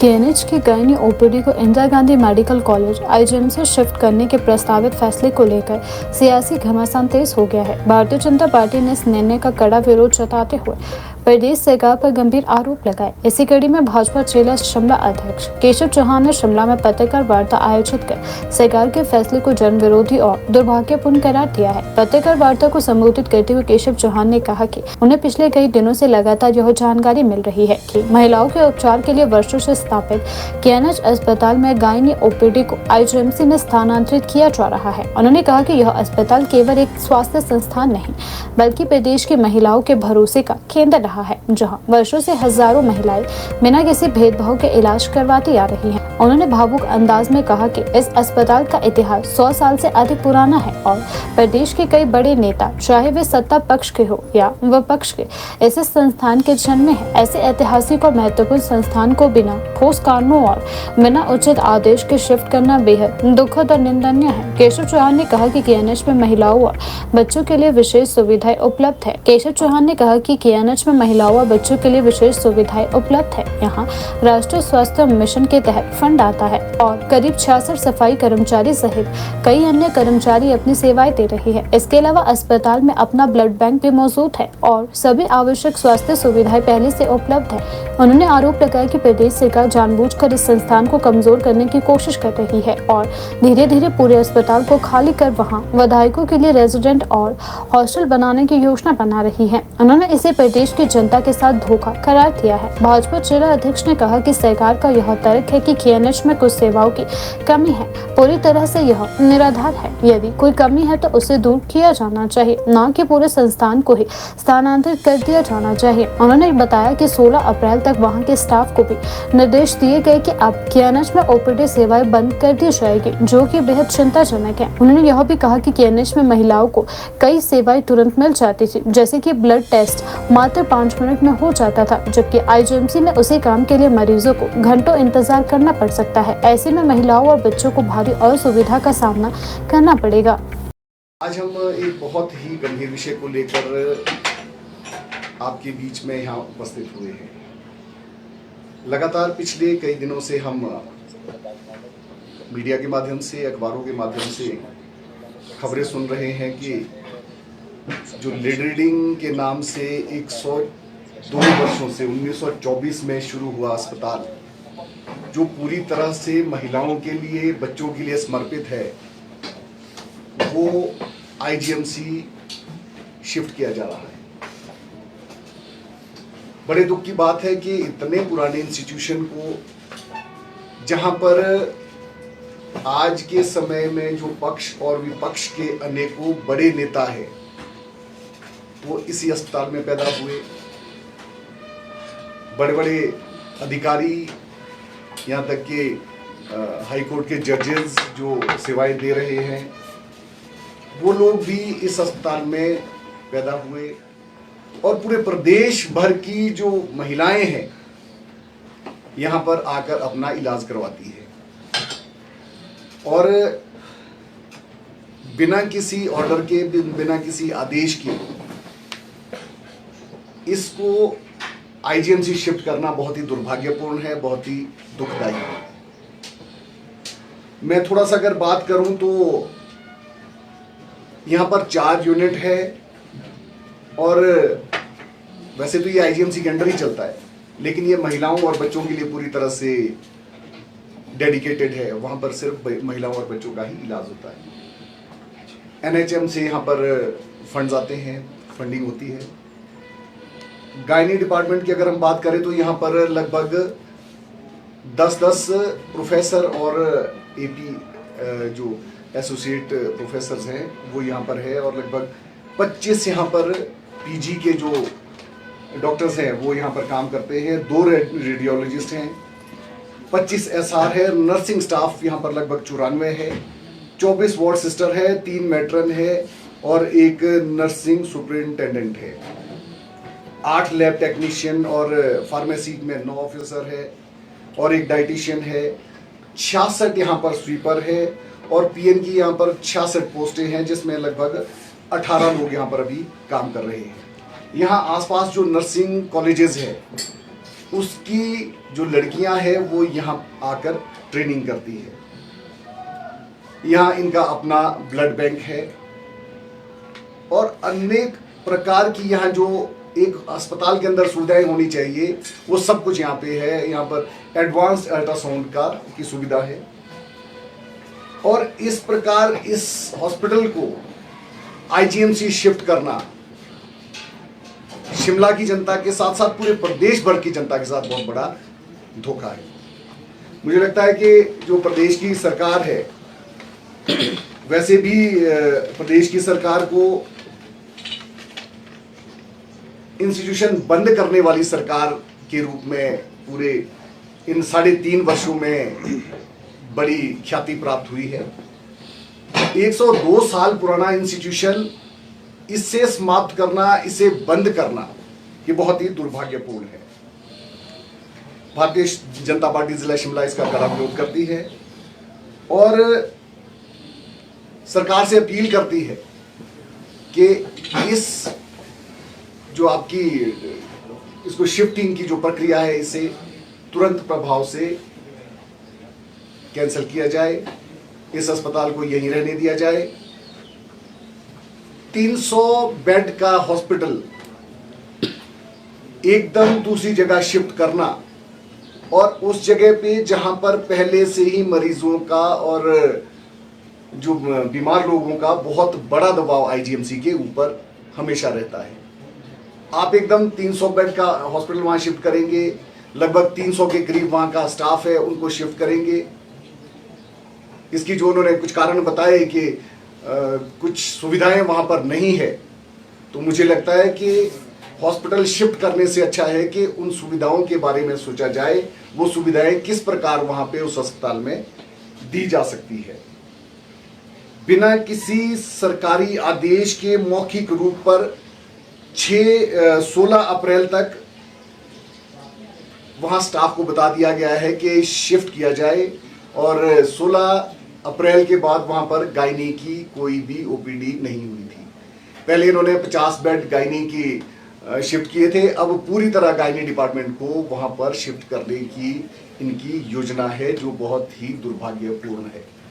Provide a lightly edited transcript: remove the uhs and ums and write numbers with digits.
KNH की gynae OPD को Indira Gandhi medical college IGMC shift करने के प्रस्तावित फैसले को लेकर सियासी घमासान तेज हो गया है। भारतीय जनता पार्टी ने इस निर्णय का कड़ा विरोध जताते हुए प्रदेश सरकार पर गंभीर आरोप लगाए। इसी कड़ी में भाजपा जिला शिमला अध्यक्ष केशव चौहान ने शिमला में पत्रकार वार्ता आयोजित कर सरकार के फैसले को जन विरोधी और दुर्भाग्यपूर्ण करार दिया है। पत्रकार वार्ता को संबोधित करते हुए केशव चौहान ने कहा कि उन्हें पिछले कई दिनों से लगातार यह जानकारी मिल रही है कि महिलाओं के उपचार के लिए वर्षों से स्थापित केएनएच अस्पताल में गायनी ओपीडी को आईजीएमसी में स्थानांतरित किया जा रहा है। उन्होंने कहा कि यह अस्पताल केवल एक स्वास्थ्य संस्थान नहीं बल्कि प्रदेश की महिलाओं के भरोसे का केंद्र रहा है, जहां वर्षों से हजारों महिलाएं बिना किसी भेदभाव के इलाज करवाती आ रही हैं। उन्होंने भावुक अंदाज में कहा कि इस अस्पताल का इतिहास 100 साल से अधिक पुराना है और प्रदेश के कई बड़े नेता, चाहे वे सत्ता पक्ष के हो या विपक्ष के, इस संस्थान के जन्म में है। ऐसे ऐतिहासिक और महत्वपूर्ण संस्थान को बिना ठोस कानूनों और बिना उचित आदेश के शिफ्ट करना बेहद दुखद और निंदनीय है। केशव चौहान ने कहा कि केएनएच में महिलाओं और बच्चों के लिए विशेष सुविधाएं उपलब्ध है। केशव चौहान ने कहा कि केएनएच में महिलाओं और बच्चों के लिए विशेष सुविधाएं उपलब्ध है। यहाँ राष्ट्रीय स्वास्थ्य मिशन के तहत फंड आता है और करीब 66 सफाई कर्मचारी सहित कई अन्य कर्मचारी अपनी सेवाएं दे रही है। इसके अलावा अस्पताल में अपना ब्लड बैंक भी मौजूद है और सभी आवश्यक स्वास्थ्य सुविधाएं पहले से उपलब्ध है। उन्होंने आरोप लगाया कि प्रदेश सरकार जानबूझकर इस संस्थान को कमजोर करने की कोशिश कर रही है और धीरे धीरे पूरे अस्पताल को खाली कर वहां विधायकों के लिए रेजिडेंट और हॉस्टल बनाने की योजना बना रही है। उन्होंने इसे प्रदेश की जनता के साथ धोखा करार दिया है। भाजपा जिला अध्यक्ष ने कहा कि सरकार का यह तर्क है कि केएनएच में कुछ सेवाओं की कमी है, पूरी तरह से यह निराधार है। यदि कोई कमी है तो उसे दूर किया जाना चाहिए, न कि पूरे संस्थान को ही स्थानांतरित कर दिया जाना चाहिए। उन्होंने बताया कि 16 अप्रैल तक वहां के स्टाफ को भी निर्देश दिए गए कि अब केएनएच में ओपीडी सेवाएं बंद कर दी जाएगी, जो कि बेहद चिंताजनक है। उन्होंने यह भी कहा कि केएनएच में महिलाओं को कई सेवाएं तुरंत मिल जाती थी, जैसे कि ब्लड टेस्ट मात्र 5 मिनट में हो जाता था, जबकि आईजीएमसी में उसी काम के लिए मरीजों को घंटों इंतजार करना पड़ सकता है। ऐसे में महिलाओं और बच्चों को भारी असुविधा का सामना करना पड़ेगा। आज हम एक बहुत ही गंभीर विषय को लेकर आपके बीच में यहाँ उपस्थित हुए हैं। लगातार पिछले कई दिनों से हम मीडिया के माध्यम से, अखबारों के माध्यम से खबरें सुन रहे हैं कि जो लीड रीडिंग के नाम से 102 वर्षों से 1924 में शुरू हुआ अस्पताल, जो पूरी तरह से महिलाओं के लिए, बच्चों के लिए समर्पित है, वो आईजीएमसी शिफ्ट किया जा रहा है। बड़े दुख की बात है कि इतने पुराने इंस्टीट्यूशन को, जहां पर आज के समय में जो पक्ष और विपक्ष के अनेकों बड़े नेता हैं, वो इसी अस्पताल में पैदा हुए। बड़े बड़े अधिकारी, यहाँ तक कि हाई कोर्ट के जजेस जो सेवाएं दे रहे हैं, वो लोग भी इस अस्पताल में पैदा हुए। और पूरे प्रदेश भर की जो महिलाएं हैं, यहाँ पर आकर अपना इलाज करवाती है और बिना किसी ऑर्डर के, बिना किसी आदेश के इसको आईजीएमसी शिफ्ट करना बहुत ही दुर्भाग्यपूर्ण है, बहुत ही दुखदायी है। मैं थोड़ा सा अगर बात करूं तो यहाँ पर 4 यूनिट है और वैसे तो ये आईजीएमसी के अंडर ही चलता है, लेकिन ये महिलाओं और बच्चों के लिए पूरी तरह से डेडिकेटेड है। वहाँ पर सिर्फ महिलाओं और बच्चों का ही इलाज होता है। एनएचएम से यहाँ पर फंड्स आते हैं, फंडिंग होती है। गायनी डिपार्टमेंट की अगर हम बात करें तो यहाँ पर लगभग 10 प्रोफेसर और एपी जो एसोसिएट प्रोफेसर्स हैं वो यहाँ पर है और लगभग 25 यहाँ पर पीजी के जो डॉक्टर्स हैं वो यहाँ पर काम करते हैं। 2 रेडियोलॉजिस्ट हैं, 25 एसआर है, नर्सिंग स्टाफ यहाँ पर लगभग 94 है, 24 वार्ड सिस्टर है, 3 मैट्रन है और 1 नर्सिंग सुपरिटेंडेंट है, 8 लैब टेक्नीशियन और फार्मेसी में 9 ऑफिसर है और 1 डाइटिशियन है, 66 यहाँ पर स्वीपर है और पीएन की यहाँ पर 66 पोस्टें हैं, जिसमें लगभग 18 लोग यहाँ पर अभी काम कर रहे हैं। यहाँ आसपास जो नर्सिंग कॉलेजेस हैं उसकी जो लड़कियां हैं वो यहाँ आकर ट्रेनिंग करती है। यहाँ इनका अपना ब्लड बैंक है और अनेक प्रकार की यहाँ जो एक अस्पताल के अंदर सुविधाएं होनी चाहिए वो सब कुछ यहाँ पे है। यहाँ पर एडवांस्ड अल्ट्रासाउंड की सुविधा है और इस प्रकार इस हॉस्पिटल को आईजीएमसी शिफ्ट करना शिमला की जनता के साथ साथ पूरे प्रदेश भर की जनता के साथ बहुत बड़ा धोखा है। मुझे लगता है कि जो प्रदेश की सरकार है, वैसे भी प्रदेश की सरकार को इंस्टीट्यूशन बंद करने वाली सरकार के रूप में पूरे इन 3.5 वर्षों में बड़ी ख्याति प्राप्त हुई है। 102 साल पुराना इंस्टीट्यूशन इससे समाप्त करना, इसे बंद करना, ये बहुत ही दुर्भाग्यपूर्ण है। भारतीय जनता पार्टी जिला शिमला इसका कड़ा विरोध करती है और सरकार से अपील करती है कि इस जो आपकी इसको शिफ्टिंग की जो प्रक्रिया है इसे तुरंत प्रभाव से कैंसिल किया जाए, इस अस्पताल को यहीं रहने दिया जाए। 300 बेड का हॉस्पिटल एकदम दूसरी जगह शिफ्ट करना और उस जगह पे जहां पर पहले से ही मरीजों का और जो बीमार लोगों का बहुत बड़ा दबाव आईजीएमसी के ऊपर हमेशा रहता है, आप एकदम 300 बेड का हॉस्पिटल वहां शिफ्ट करेंगे। लगभग 300 के करीब वहां का स्टाफ है, उनको शिफ्ट करेंगे। इसकी जो उन्होंने कुछ कारण बताए कि कुछ सुविधाएं वहां पर नहीं है, तो मुझे लगता है कि हॉस्पिटल शिफ्ट करने से अच्छा है कि उन सुविधाओं के बारे में सोचा जाए, वो सुविधाएं किस प्रकार वहां पे उस अस्पताल में दी जा सकती है। बिना किसी सरकारी आदेश के मौखिक रूप पर 16 अप्रैल तक वहां स्टाफ को बता दिया गया है कि शिफ्ट किया जाए और 16 अप्रैल के बाद वहां पर गायनी की कोई भी ओपीडी नहीं हुई थी। पहले इन्होंने 50 बेड गायनी की शिफ्ट किए थे, अब पूरी तरह गायनी डिपार्टमेंट को वहां पर शिफ्ट करने की इनकी योजना है, जो बहुत ही दुर्भाग्यपूर्ण है।